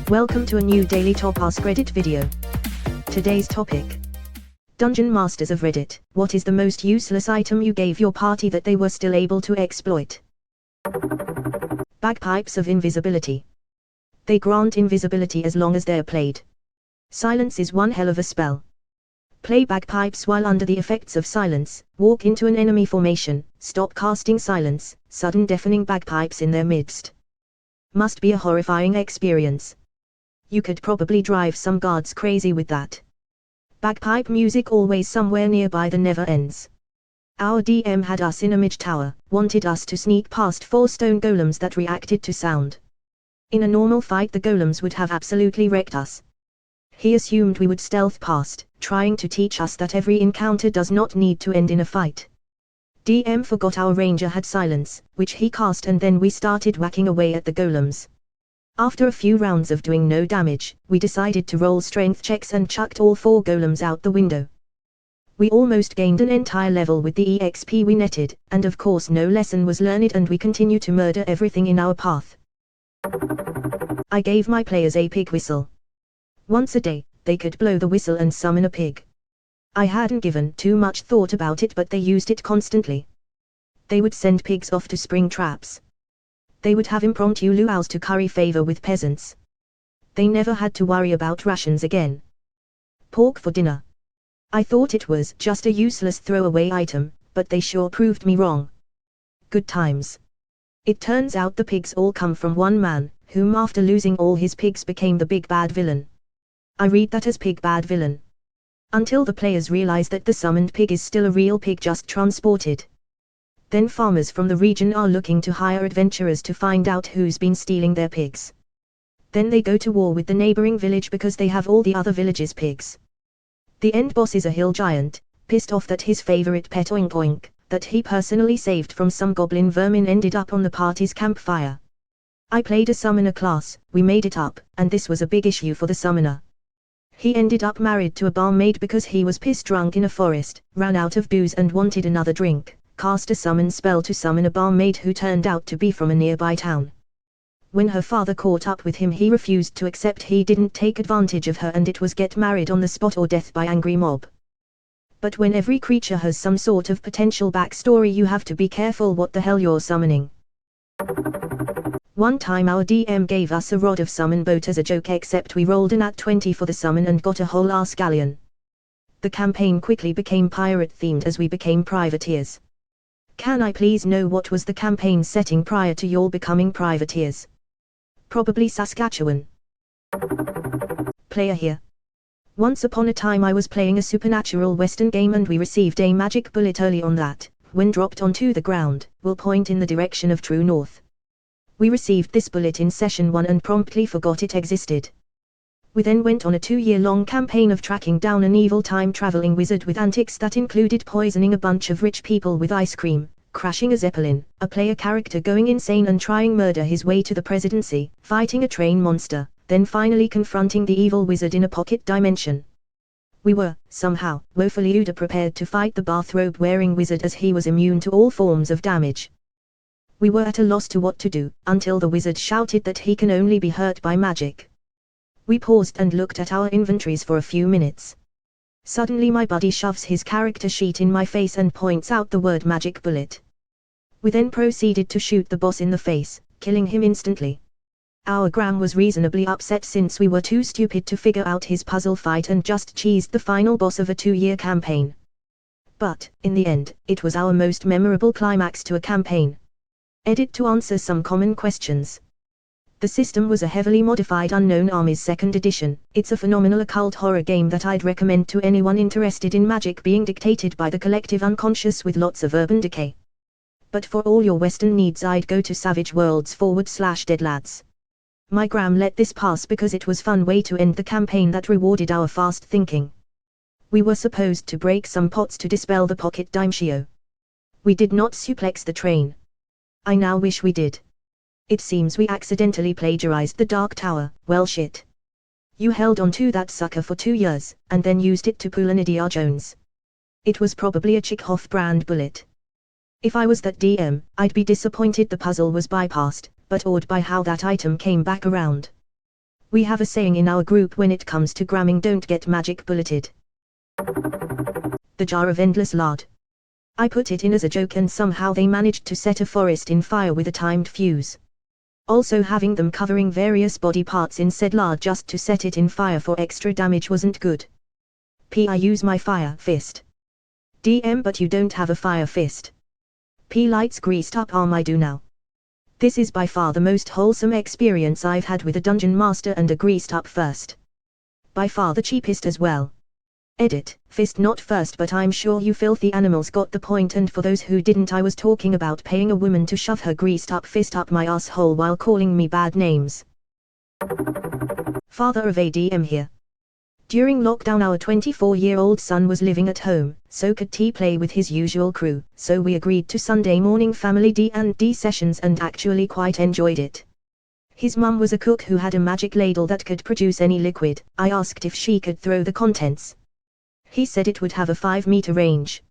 Welcome to a new daily top Askreddit video. Today's topic: Dungeon Masters of Reddit. What is the most useless item you gave your party that they were still able to exploit? Bagpipes of Invisibility. They grant invisibility as long as they're played. Silence is one hell of a spell. Play bagpipes while under the effects of silence, walk into an enemy formation, stop casting silence, sudden deafening bagpipes in their midst. Must be a horrifying experience. You could probably drive some guards crazy with that. Bagpipe music always somewhere nearby that never ends. Our DM had us in a mage tower, wanted us to sneak past 4 stone golems that reacted to sound. In a normal fight the golems would have absolutely wrecked us. He assumed we would stealth past, trying to teach us that every encounter does not need to end in a fight. DM forgot our ranger had silence, which he cast, and then we started whacking away at the golems. After a few rounds of doing no damage, we decided to roll strength checks and chucked all 4 golems out the window. We almost gained an entire level with the EXP we netted, and of course no lesson was learned and we continue to murder everything in our path. I gave my players a pig whistle. Once a day, they could blow the whistle and summon a pig. I hadn't given too much thought about it, but they used it constantly. They would send pigs off to spring traps. They would have impromptu luau's to curry favor with peasants. They never had to worry about rations again. Pork for dinner. I thought it was just a useless throwaway item, but they sure proved me wrong. Good times. It turns out the pigs all come from one man, whom after losing all his pigs became the big bad villain. I read that as pig bad villain. Until the players realize that the summoned pig is still a real pig just transported. Then farmers from the region are looking to hire adventurers to find out who's been stealing their pigs. Then they go to war with the neighboring village because they have all the other village's pigs. The end boss is a hill giant, pissed off that his favorite pet Oink Oink, that he personally saved from some goblin vermin, ended up on the party's campfire. I played a summoner class, we made it up, and this was a big issue for the summoner. He ended up married to a barmaid because he was piss drunk in a forest, ran out of booze and wanted another drink. Cast a summon spell to summon a barmaid who turned out to be from a nearby town. When her father caught up with him, he refused to accept he didn't take advantage of her, and it was get married on the spot or death by angry mob. But when every creature has some sort of potential backstory, you have to be careful what the hell you're summoning. One time our DM gave us a rod of summon boat as a joke, except we rolled a nat 20 for the summon and got a whole ass galleon. The campaign quickly became pirate themed as we became privateers. Can I please know what was the campaign setting prior to y'all becoming privateers? Probably Saskatchewan. Player here. Once upon a time I was playing a supernatural western game and we received a magic bullet early on that, when dropped onto the ground, will point in the direction of true north. We received this bullet in session 1 and promptly forgot it existed. We then went on a 2-year-long campaign of tracking down an evil time-traveling wizard with antics that included poisoning a bunch of rich people with ice cream, crashing a zeppelin, a player character going insane and trying murder his way to the presidency, fighting a train monster, then finally confronting the evil wizard in a pocket dimension. We were, somehow, woefully underprepared to fight the bathrobe-wearing wizard as he was immune to all forms of damage. We were at a loss to what to do, until the wizard shouted that he can only be hurt by magic. We paused and looked at our inventories for a few minutes. Suddenly my buddy shoves his character sheet in my face and points out the word magic bullet. We then proceeded to shoot the boss in the face, killing him instantly. Our Gram was reasonably upset since we were too stupid to figure out his puzzle fight and just cheesed the final boss of a 2-year campaign. But, in the end, it was our most memorable climax to a campaign. Edit to answer some common questions. The system was a heavily modified Unknown Armies 2nd edition. It's a phenomenal occult horror game that I'd recommend to anyone interested in magic being dictated by the collective unconscious with lots of urban decay. But for all your Western needs I'd go to Savage Worlds/Dead Lads. My Gram let this pass because it was fun way to end the campaign that rewarded our fast thinking. We were supposed to break some pots to dispel the pocket dimension. We did not suplex the train. I now wish we did. It seems we accidentally plagiarized the Dark Tower. Well shit. You held on to that sucker for 2 years, and then used it to pull an Indiana Jones. It was probably a Chekhov brand bullet. If I was that DM, I'd be disappointed the puzzle was bypassed, but awed by how that item came back around. We have a saying in our group when it comes to gramming: don't get magic bulleted. The jar of endless lard. I put it in as a joke and somehow they managed to set a forest in fire with a timed fuse. Also having them covering various body parts in said lard just to set it in fire for extra damage wasn't good. I use my fire fist. DM, but you don't have a fire fist. Lights greased up arm. I do now. This is by far the most wholesome experience I've had with a dungeon master and a greased up first. By far the cheapest as well. Edit, fist not first, but I'm sure you filthy animals got the point, and for those who didn't, I was talking about paying a woman to shove her greased up fist up my asshole while calling me bad names. Father of ADM here. During lockdown our 24-year-old son was living at home, so could he play with his usual crew, so we agreed to Sunday morning family D&D sessions and actually quite enjoyed it. His mum was a cook who had a magic ladle that could produce any liquid. I asked if she could throw the contents. He said it would have a 5-meter range.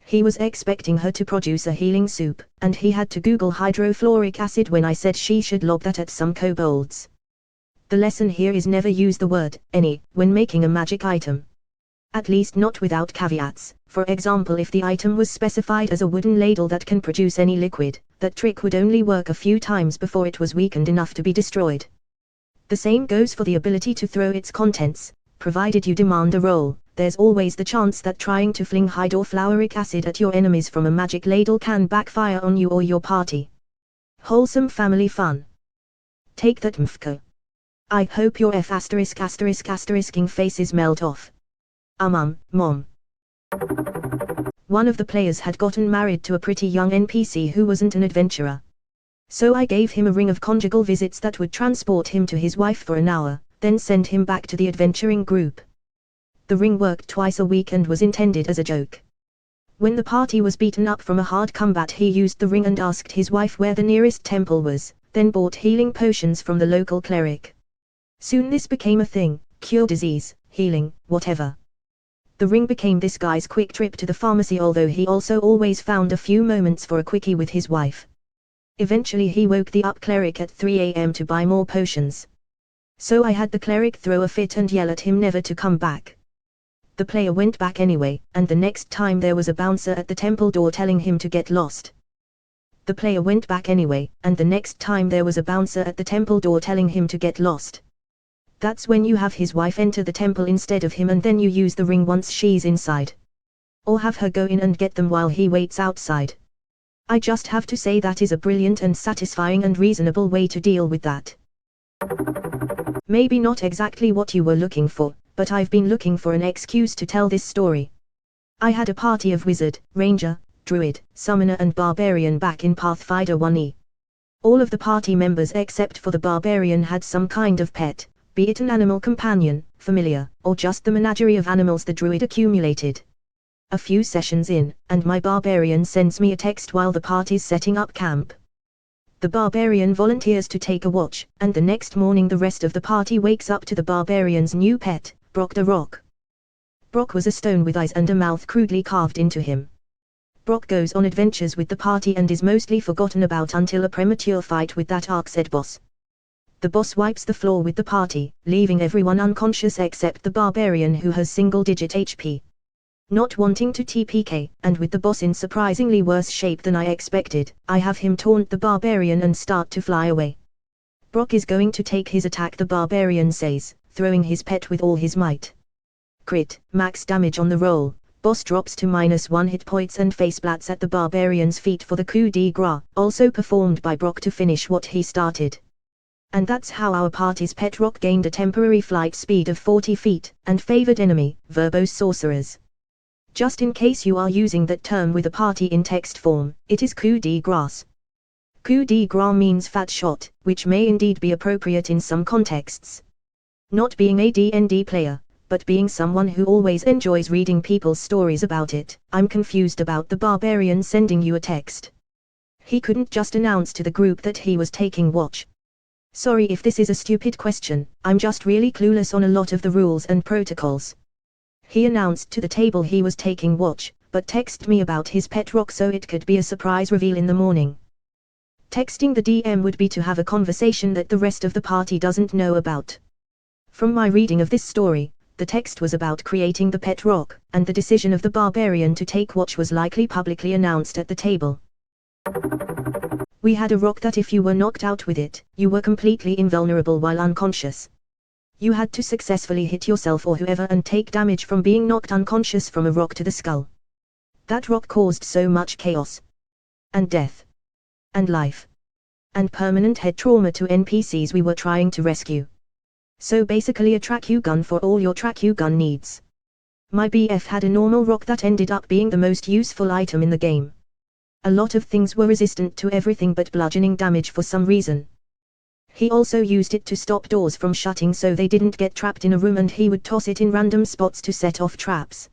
He was expecting her to produce a healing soup, and he had to Google hydrofluoric acid when I said she should lob that at some kobolds. The lesson here is never use the word any when making a magic item. At least not without caveats. For example, if the item was specified as a wooden ladle that can produce any liquid, that trick would only work a few times before it was weakened enough to be destroyed. The same goes for the ability to throw its contents. Provided you demand a roll, there's always the chance that trying to fling hydrofluoric acid at your enemies from a magic ladle can backfire on you or your party. Wholesome family fun. Take that, mfko. I hope your ******ing faces melt off. Mom. One of the players had gotten married to a pretty young NPC who wasn't an adventurer. So I gave him a ring of conjugal visits that would transport him to his wife for an hour, then send him back to the adventuring group. The ring worked twice a week and was intended as a joke. When the party was beaten up from a hard combat, he used the ring and asked his wife where the nearest temple was, then bought healing potions from the local cleric. Soon this became a thing: cure disease, healing, whatever. The ring became this guy's quick trip to the pharmacy, although he also always found a few moments for a quickie with his wife. Eventually he woke the up cleric at 3 a.m. to buy more potions. So I had the cleric throw a fit and yell at him never to come back. The player went back anyway, and the next time there was a bouncer at the temple door telling him to get lost. The player went back anyway, and the next time there was a bouncer at the temple door telling him to get lost. That's when you have his wife enter the temple instead of him, and then you use the ring once she's inside. Or have her go in and get them while he waits outside. I just have to say that is a brilliant and satisfying and reasonable way to deal with that. Maybe not exactly what you were looking for, but I've been looking for an excuse to tell this story. I had a party of wizard, ranger, druid, summoner and barbarian back in Pathfinder 1e. All of the party members except for the barbarian had some kind of pet, be it an animal companion, familiar, or just the menagerie of animals the druid accumulated. A few sessions in, and my barbarian sends me a text while the party's setting up camp. The barbarian volunteers to take a watch, and the next morning the rest of the party wakes up to the barbarian's new pet, Brock the Rock. Brock was a stone with eyes and a mouth crudely carved into him. Brock goes on adventures with the party and is mostly forgotten about until a premature fight with that Askreddit boss. The boss wipes the floor with the party, leaving everyone unconscious except the barbarian who has single-digit HP. Not wanting to TPK, and with the boss in surprisingly worse shape than I expected, I have him taunt the barbarian and start to fly away. Brock is going to take his attack, the barbarian says, throwing his pet with all his might. Crit, max damage on the roll, boss drops to -1 hit points and faceplats at the barbarian's feet for the coup de grace, also performed by Brock to finish what he started. And that's how our party's pet Rock gained a temporary flight speed of 40 feet, and favored enemy, verbose sorcerers. Just in case you are using that term with a party in text form, it is coup de grace. Coup de grace means fat shot, which may indeed be appropriate in some contexts. Not being a D&D player, but being someone who always enjoys reading people's stories about it, I'm confused about the barbarian sending you a text. He couldn't just announce to the group that he was taking watch. Sorry if this is a stupid question, I'm just really clueless on a lot of the rules and protocols. He announced to the table he was taking watch, but texted me about his pet Rock so it could be a surprise reveal in the morning. Texting the DM would be to have a conversation that the rest of the party doesn't know about. From my reading of this story, the text was about creating the pet rock, and the decision of the barbarian to take what was likely publicly announced at the table. We had a rock that if you were knocked out with it, you were completely invulnerable while unconscious. You had to successfully hit yourself or whoever and take damage from being knocked unconscious from a rock to the skull. That rock caused so much chaos, and death, and life, and permanent head trauma to NPCs we were trying to rescue. So basically a track-U gun for all your track-U gun needs. My BF had a normal rock that ended up being the most useful item in the game. A lot of things were resistant to everything but bludgeoning damage for some reason. He also used it to stop doors from shutting so they didn't get trapped in a room, and he would toss it in random spots to set off traps.